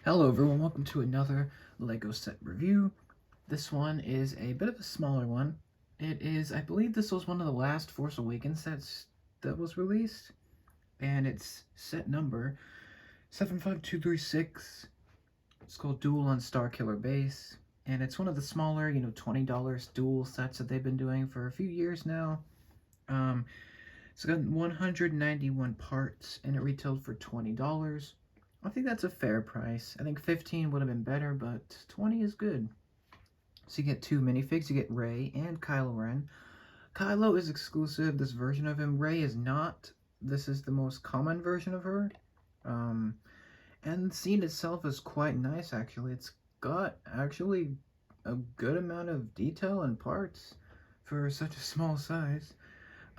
Hello everyone, welcome to another LEGO set review. This one is a bit of a smaller one. It is, I believe this was one of the last Force Awakens sets that was released. And it's set number 75236. It's called Duel on Starkiller base. And it's one of the smaller, $20 duel sets that they've been doing for a few years now. It's got 191 parts and it retailed for $20. I think that's a fair price. I think 15 would have been better, but 20 is good. So you get two minifigs. You get Rey and Kylo Ren. Kylo is exclusive, this version of him. Rey is not. This is the most common version of her. And the scene itself is quite nice, actually. It's got, actually, a good amount of detail and parts for such a small size.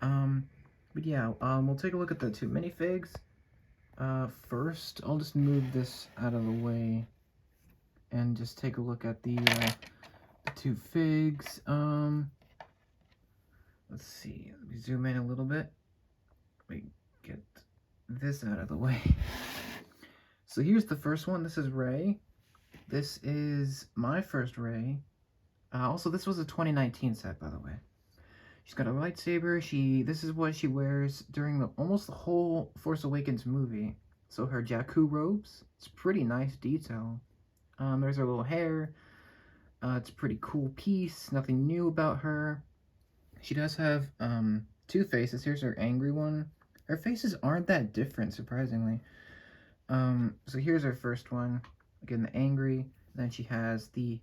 But yeah, we'll take a look at the two minifigs. First, I'll just move this out of the way and just take a look at the two figs. Let's see, let me zoom in a little bit. Let me get this out of the way. So here's the first one. This is Rey. This is my first Rey. Also, this was a 2019 set, by the way. She's got a lightsaber. This is what she wears during almost the whole Force Awakens movie. So her Jakku robes. It's pretty nice detail. There's her little hair. It's a pretty cool piece. Nothing new about her. She does have two faces. Here's her angry one. Her faces aren't that different, surprisingly. So here's her first one. Again, the angry. Then she has the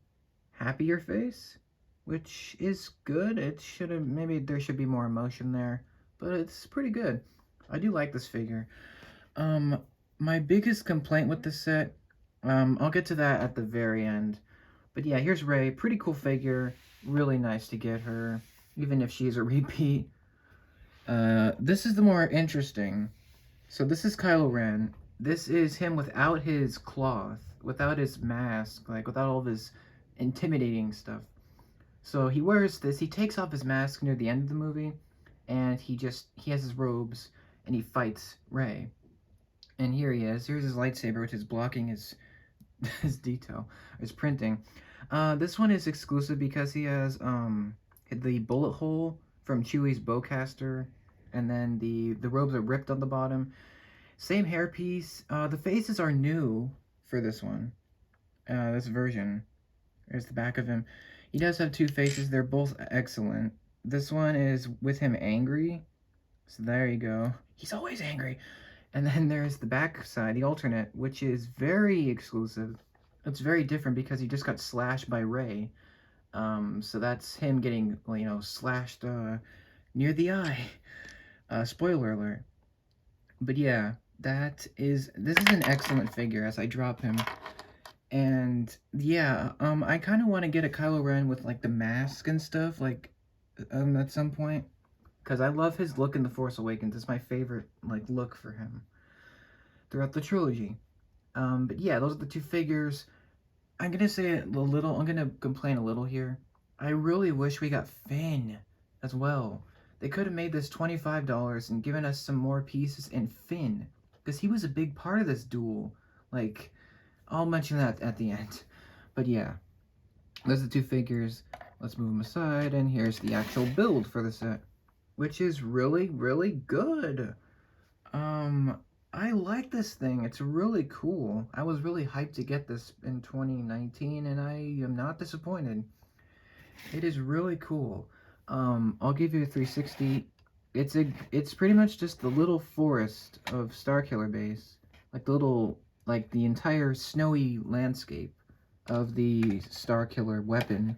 happier face, which is good. It should have, maybe there should be more emotion there, but it's pretty good. I do like this figure. My biggest complaint with this set, I'll get to that at the very end. But yeah, here's Rey. Pretty cool figure. Really nice to get her, even if she's a repeat. This is the more interesting. So this is Kylo Ren. This is him without his cloth, without his mask, like without all of his intimidating stuff. So he wears this, he takes off his mask near the end of the movie, and he has his robes, and he fights Rey. And here he is. Here's his lightsaber, which is blocking his detail, his printing. This one is exclusive because he has the bullet hole from Chewie's bowcaster, and then the robes are ripped on the bottom. Same hairpiece. The faces are new for this one, this version. There's the back of him. He does have two faces. They're both excellent. This one is with him angry. So there you go. He's always angry. And then there's the back side, the alternate, which is very exclusive. It's very different because he just got slashed by Rey. So that's him getting, slashed near the eye. Spoiler alert. But yeah, this is an excellent figure as I drop him. And yeah, I kind of want to get a Kylo Ren with like the mask and stuff, like at some point, because I love his look in The Force Awakens. It's my favorite look for him throughout the trilogy. But yeah, those are the two figures. I'm gonna say I'm gonna complain a little here. I really wish we got Finn as well. They could have made this $25 and given us some more pieces in Finn, because he was a big part of this duel. Like, I'll mention that at the end. But yeah, those are the two figures. Let's move them aside, and here's the actual build for the set, which is really, really good. I like this thing. It's really cool. I was really hyped to get this in 2019, and I am not disappointed. It is really cool. I'll give you a 360. It's pretty much just the little forest of Starkiller base, like the entire snowy landscape of the Starkiller weapon.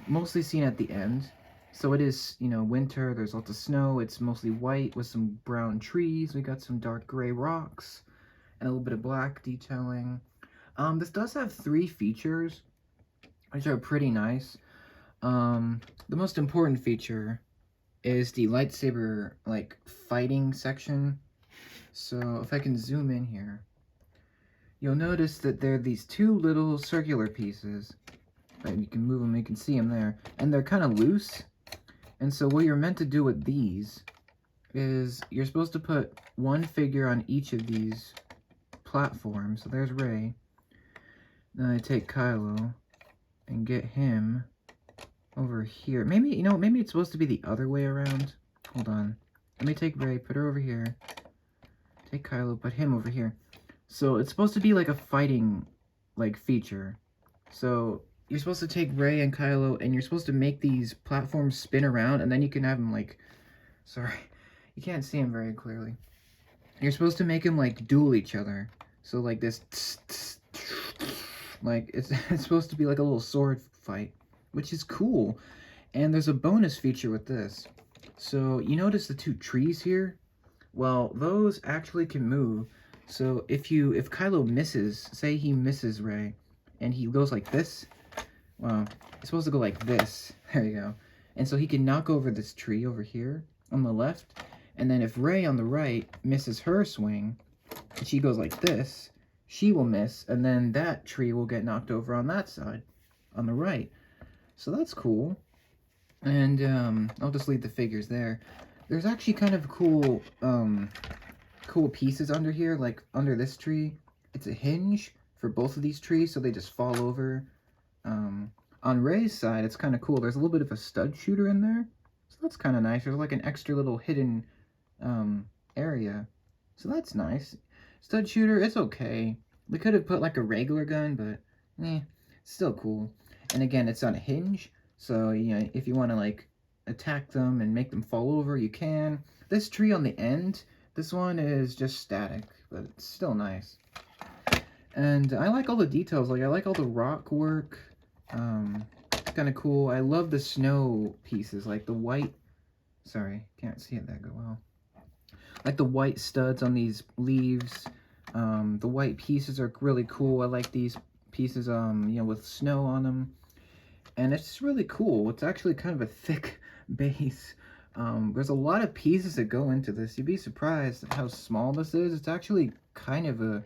Mostly seen at the end. So it is, winter, there's lots of snow, it's mostly white with some brown trees, we got some dark gray rocks, and a little bit of black detailing. This does have 3 features, which are pretty nice. The most important feature is the lightsaber, fighting section. So if I can zoom in here, you'll notice that there are these 2 little circular pieces. Right, you can move them, you can see them there. And they're kind of loose. And so what you're meant to do with these is you're supposed to put one figure on each of these platform. So there's Rey. Then I take Kylo and get him over here. Maybe, you know, maybe it's supposed to be the other way around. Hold on. Let me take Rey, put her over here. Take Kylo, put him over here. So it's supposed to be like a fighting, like, feature. So you're supposed to take Rey and Kylo, and you're supposed to make these platforms spin around, and then you can have them, like... Sorry. You can't see them very clearly. You're supposed to make them, like, duel each other. So, like, this... Like, it's supposed to be like a little sword fight, which is cool. And there's a bonus feature with this. So, you notice the two trees here? Well, those actually can move. So, if Kylo misses, say he misses Rey, and he goes like this, well, it's supposed to go like this. There you go. And so he can knock over this tree over here on the left, and then if Rey on the right misses her swing, and she goes like this, she will miss, and then that tree will get knocked over on that side, on the right. So that's cool. And I'll just leave the figures there. There's actually kind of cool pieces under here, like under this tree. It's a hinge for both of these trees, so they just fall over. On Rey's side, it's kind of cool. There's a little bit of a stud shooter in there, so that's kind of nice. There's like an extra little hidden area, so that's nice. Stud shooter, it's okay. We could have put like a regular gun, but still cool. And again, it's on a hinge, so you know, if you want to like attack them and make them fall over, you can. This tree on the end, this one is just static, but it's still nice. And I like all the details. Like, I like all the rock work. It's kind of cool. I love the snow pieces, like the white... Sorry, can't see it that well. Like the white studs on these leaves. The white pieces are really cool. I like these pieces, you know, with snow on them. And it's really cool. It's actually kind of a thick base. There's a lot of pieces that go into this. You'd be surprised at how small this is. It's actually kind of a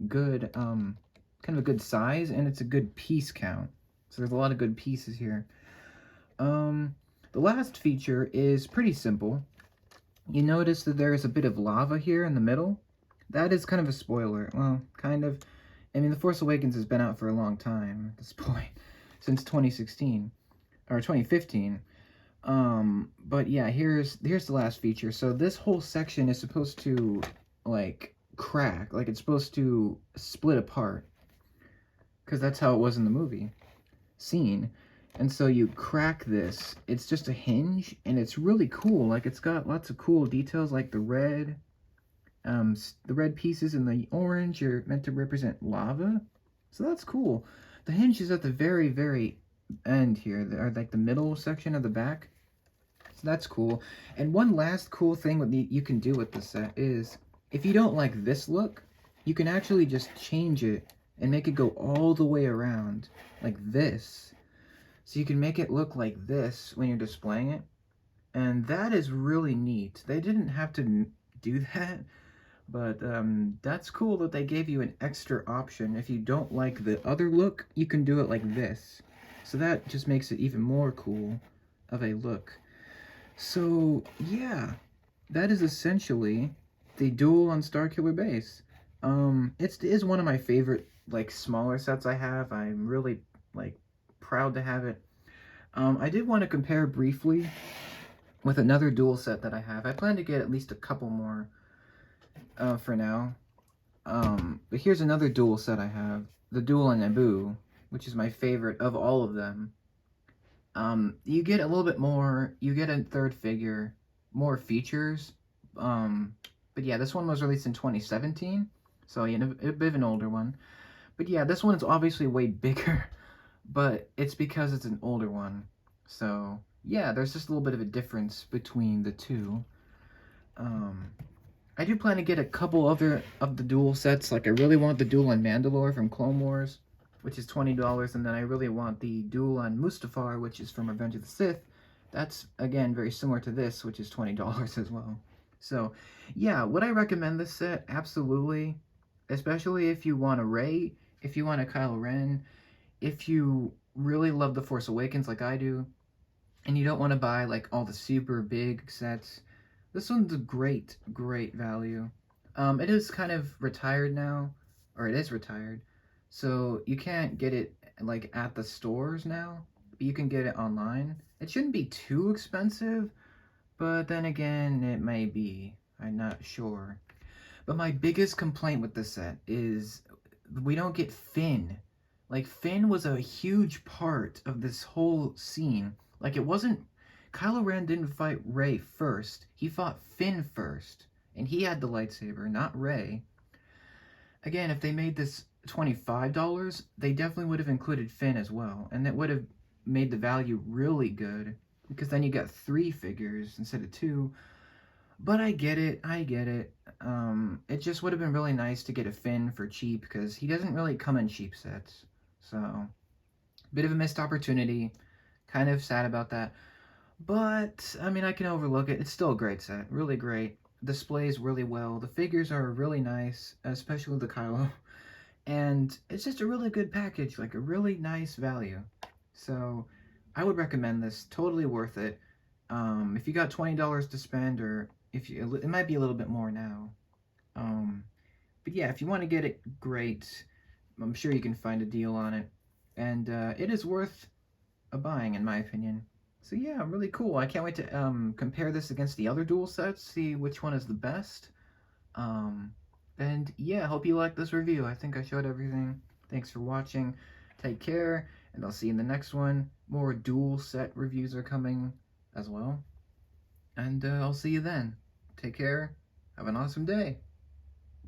good size, and it's a good piece count. So there's a lot of good pieces here. The last feature is pretty simple. You notice that there is a bit of lava here in the middle. That is kind of a spoiler. Well, kind of. I mean, The Force Awakens has been out for a long time at this point, since 2016 or 2015. But yeah, here's the last feature. So this whole section is supposed to like crack, like it's supposed to split apart, because that's how it was in the movie scene. And so you crack this. It's just a hinge, and it's really cool. Like, it's got lots of cool details, like the red pieces and the orange are meant to represent lava. So that's cool. The hinge is at the very, very end here, or like the middle section of the back. So that's cool. And one last cool thing you can do with this set is, if you don't like this look, you can actually just change it and make it go all the way around, like this. So you can make it look like this when you're displaying it. And that is really neat. They didn't have to do that, but that's cool that they gave you an extra option. If you don't like the other look, you can do it like this. So that just makes it even more cool of a look. So yeah, that is essentially the Duel on Starkiller base. It is one of my favorite, like, smaller sets I have. I'm really, like, proud to have it. I did want to compare briefly with another Duel set that I have. I plan to get at least a couple more for now. But here's another Duel set I have. The Duel on Naboo, which is my favorite of all of them. You get a little bit more, you get a third figure, more features. But yeah, this one was released in 2017, so you know, a bit of an older one. But yeah, this one is obviously way bigger, but it's because it's an older one. So yeah, there's just a little bit of a difference between the two. I do plan to get a couple other of the Duel sets. Like, I really want the Duel on Mandalore from Clone Wars, which is $20, and then I really want the Duel on Mustafar, which is from Revenge of the Sith. That's, again, very similar to this, which is $20 as well. So, yeah, would I recommend this set? Absolutely. Especially if you want a Rey, if you want a Kylo Ren, if you really love The Force Awakens like I do, and you don't want to buy, like, all the super big sets. This one's a great, great value. It is kind of retired now, or it is retired, so you can't get it like at the stores now, but you can get it online. It shouldn't be too expensive, but then again, it may be. I'm not sure. But my biggest complaint with this set is we don't get Finn. Like, Finn was a huge part of this whole scene. Like, it wasn't. Kylo Ren didn't fight Rey first, he fought Finn first. And he had the lightsaber, not Rey. Again, if they made this $25, they definitely would have included Finn as well. And that would have made the value really good. Because then you got 3 figures instead of 2. But I get it, I get it. It just would have been really nice to get a Finn for cheap because he doesn't really come in cheap sets. So, bit of a missed opportunity. Kind of sad about that. But, I mean, I can overlook it. It's still a great set. Really great. Displays really well. The figures are really nice, especially the Kylo. And it's just a really good package, like a really nice value. So, I would recommend this. Totally worth it. If you got $20 to spend, or if you, it might be a little bit more now. But yeah, if you want to get it, great. I'm sure you can find a deal on it, and it is worth a buying, in my opinion. So yeah, really cool. I can't wait to compare this against the other duel sets, see which one is the best. Um, and yeah, hope you liked this review. I think I showed everything. Thanks for watching. Take care, and I'll see you in the next one. More duel set reviews are coming as well. And I'll see you then. Take care. Have an awesome day.